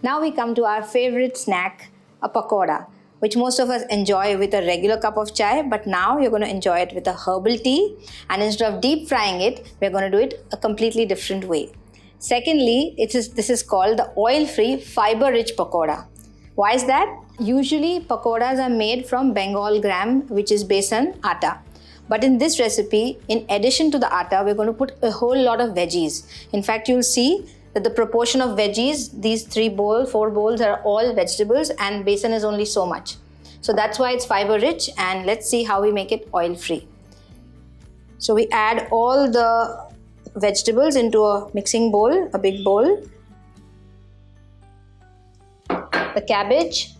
Now we come to our favorite snack, a pakoda, which most of us enjoy with a regular cup of chai, but now you're going to enjoy it with a herbal tea, and instead of deep frying it, we're going to do it a completely different way. Secondly, this is called the oil-free, fiber-rich pakoda. Why is that? Usually pakodas are made from Bengal gram, which is besan atta. But in this recipe, in addition to the atta, we're going to put a whole lot of veggies. In fact, you'll see that the proportion of veggies, these 4 bowls are all vegetables, and besan is only so much. So that's why it's fiber rich, and let's see how we make it oil free. So we add all the vegetables into a mixing bowl, a big bowl. The cabbage,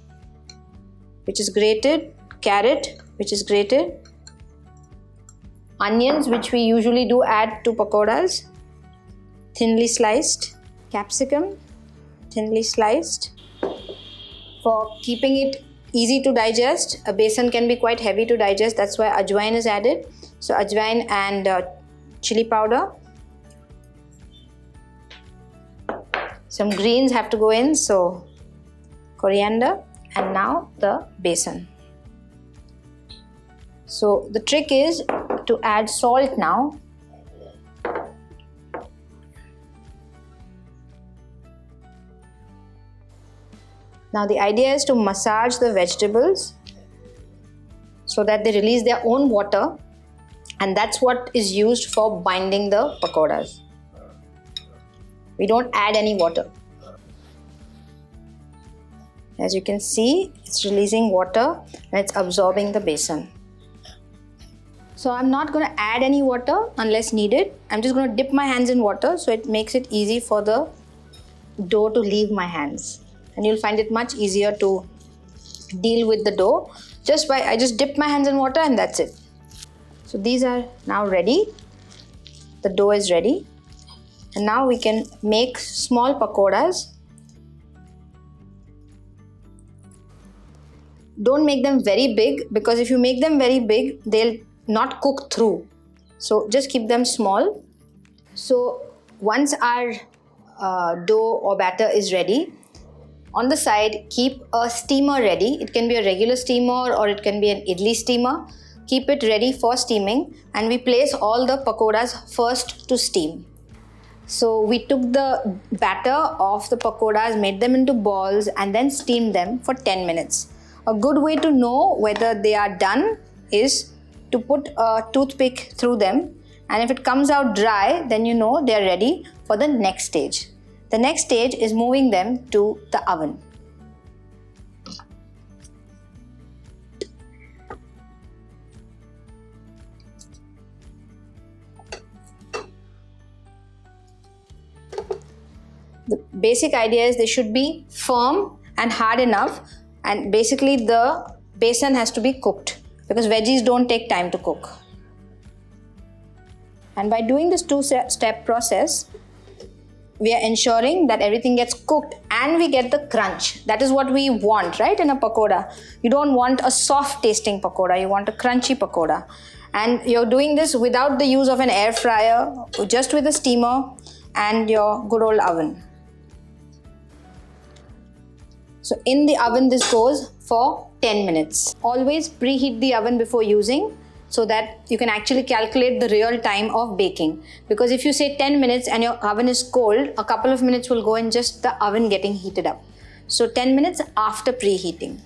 which is grated, carrot, which is grated, onions, which we usually do add to pakodas, thinly sliced, capsicum, thinly sliced. For keeping it easy to digest, a besan can be quite heavy to digest, that's why ajwain is added. So ajwain and chili powder. Some greens have to go in, so coriander, and now the besan. So the trick is to add salt now. Now the idea is to massage the vegetables so that they release their own water, and that's what is used for binding the pakodas. We don't add any water. As you can see, it's releasing water and it's absorbing the besan. So I'm not going to add any water unless needed. I'm just going to dip my hands in water so it makes it easy for the dough to leave my hands. And you'll find it much easier to deal with the dough I just dip my hands in water, and that's it. So these are now ready. The dough is ready. And now we can make small pakodas. Don't make them very big, because if you make them very big, they'll not cook through. So just keep them small. So once our dough or batter is ready, on the side keep a steamer ready. It can be a regular steamer or it can be an idli steamer. Keep it ready for steaming, and we place all the pakodas first to steam. So we took the batter of the pakodas, made them into balls, and then steamed them for 10 minutes. A good way to know whether they are done is to put a toothpick through them, and if it comes out dry, then you know they are ready for the next stage. The next stage is moving them to the oven. The basic idea is they should be firm and hard enough, and basically the besan has to be cooked, because veggies don't take time to cook. And by doing this two-step process, we are ensuring that everything gets cooked and we get the crunch. That is what we want, right, in a pakoda. You don't want a soft tasting pakoda, you want a crunchy pakoda. And you're doing this without the use of an air fryer, just with a steamer and your good old oven. So in the oven this goes for 10 minutes. Always preheat the oven before using, so that you can actually calculate the real time of baking. Because if you say 10 minutes and your oven is cold, a couple of minutes will go in just the oven getting heated up. So 10 minutes after preheating.